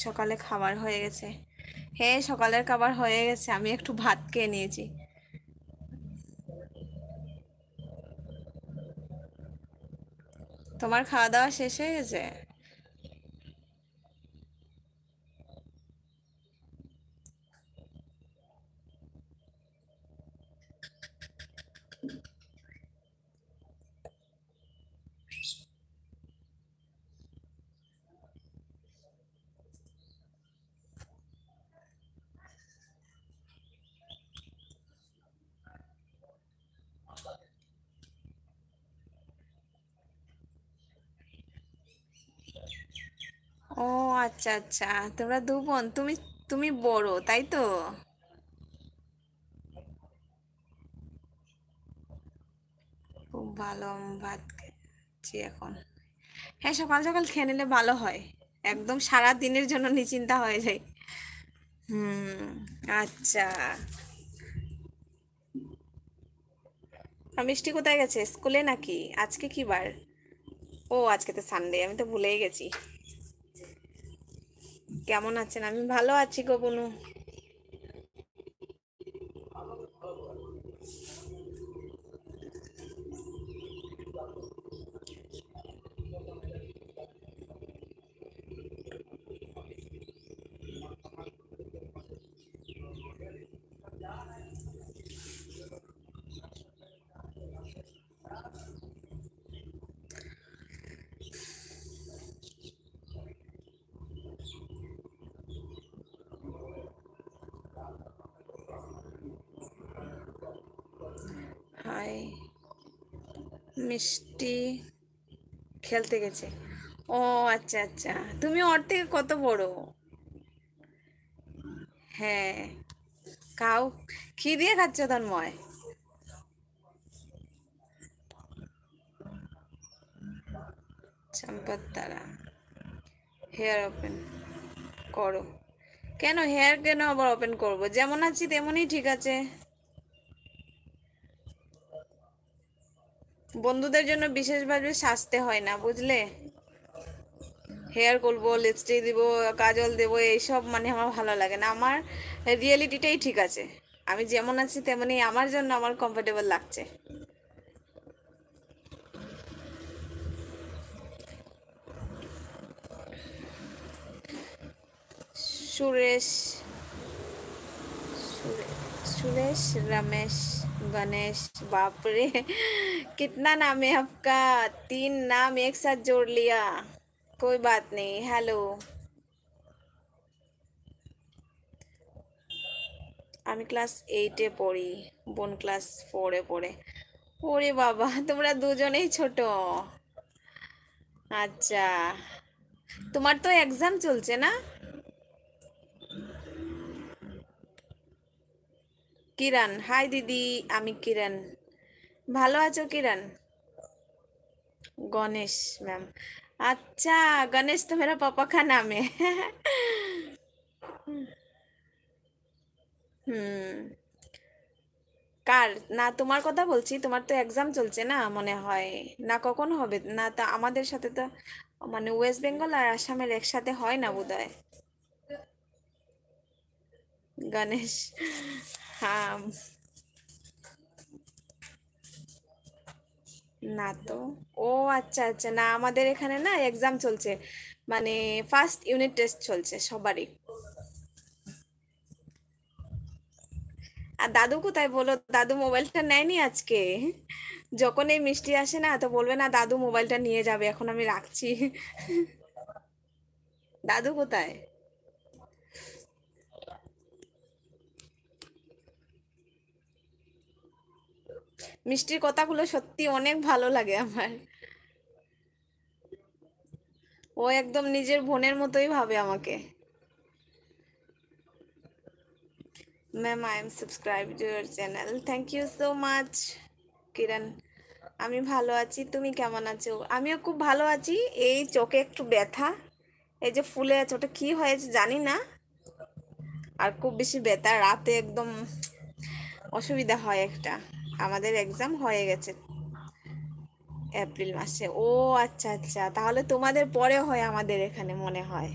সকালে খাবার হয়ে গেছে। হ্যাঁ, সকালের খাবার হয়ে গেছে, আমি একটু ভাত খেয়ে নিয়েছি। তোমার খাওয়া দাওয়া শেষ হয়ে গেছে? ও আচ্ছা আচ্ছা, তোমরা দু বোন, তুমি তুমি বড় তাই তো? খুব ভালো, আমি ভাত খেয়েছি এখন। হ্যাঁ, সকাল সকাল খেয়ে নিলে ভালো হয়, একদম সারা দিনের জন্য নিশ্চিন্তা হয়ে যায়। হুম। আচ্ছা। আর মিষ্টি কোথায় গেছে, স্কুলে নাকি? আজকে কি বার? ও আজকে তো সানডে, আমি তো ভুলেই গেছি। কেমন আছেন? আমি ভালো আছি গো বুনু। হাই। মিষ্টি খেলতে গেছে। ও আচ্ছা আচ্ছা, তুমি ওর থেকে কত বড়? হ্যাঁ। খাও। কি দিয়ে খাচ্ছ তন্ময়? চম্পত তারা। হেয়ার ওপেন করো। কেন হেয়ার কেন আবার ওপেন করব? যেমন আছি তেমনই ঠিক আছে। বন্ধুদের জন্য বিশেষভাবে সাজতে হয় না, বুঝলে? হেয়ার করবো, লিপস্টিক দিব, কাজল দেব, এইসব মানে আমার ভালো লাগে না। আমার রিয়েলিটিটাই ঠিক আছে। আমি যেমন আছি তেমনই আমার জন্য আমার কমফোর্টেবল লাগছে। সুরেশ। सुरेश, रमेश, गणेश। बाप रे, कितना नाम है आपका? 3 नाम एक साथ जोड़ लिया। कोई बात नहीं, हेलो। আমি ক্লাস 8-এ পড়ি, বোন ক্লাস 4-এ পড়ে। ওরে বাবা, তোমরা দুজনেই ছোট। আচ্ছা, তোমার তো এক্সাম চলছে না? কিরণ, হাই দিদি। আমি কিরণ। ভালো আছো কিরণ? गणेश मैम। अच्छा, गणेश तो मेरा पापा का नाम है। হুম। কার না, তোমার কথা বলছি, তোমার তো এক্সাম চলছে না মনে হয়। না, কখন হবে না? তা আমাদের সাথে তো মানে ওয়েস্ট বেঙ্গল আর আসামের একসাথে হয় না বোধহয়। গণেশ। হ্যাঁ। না তো। ও আচ্ছা আচ্ছা, না আমাদের এখানে না এক্সাম চলছে, মানে ফার্স্ট ইউনিট টেস্ট চলছে সবারই। আর দাদু কোথায় বলো? দাদু মোবাইলটা নেয়নি আজকে। যখন এই মিষ্টি আসে না তো বলবে না দাদু মোবাইলটা নিয়ে যাবে, এখন আমি রাখছি। দাদু কোথায়? মিষ্টির কথাগুলো সত্যি অনেক ভালো লাগে আমার। ও একদম নিজের বোনের মতোই ভাবে আমাকে। Ma'am, I am subscribe to your channel, thank you so much. Kiran, আমি ভালো আছি, তুমি কেমন আছো? আমিও খুব ভালো আছি। এই চোখে একটু ব্যথা, এই যে ফুলে আছে, ওটা কি হয়েছে জানি না। আর খুব বেশি ব্যথা, রাতে একদম অসুবিধা হয় একটা। আমাদের এক্সাম হয়ে গেছে এপ্রিল মাসে। ও আচ্ছা আচ্ছা, তাহলে তোমাদের পরে হয় আমাদের এখানে মনে হয়।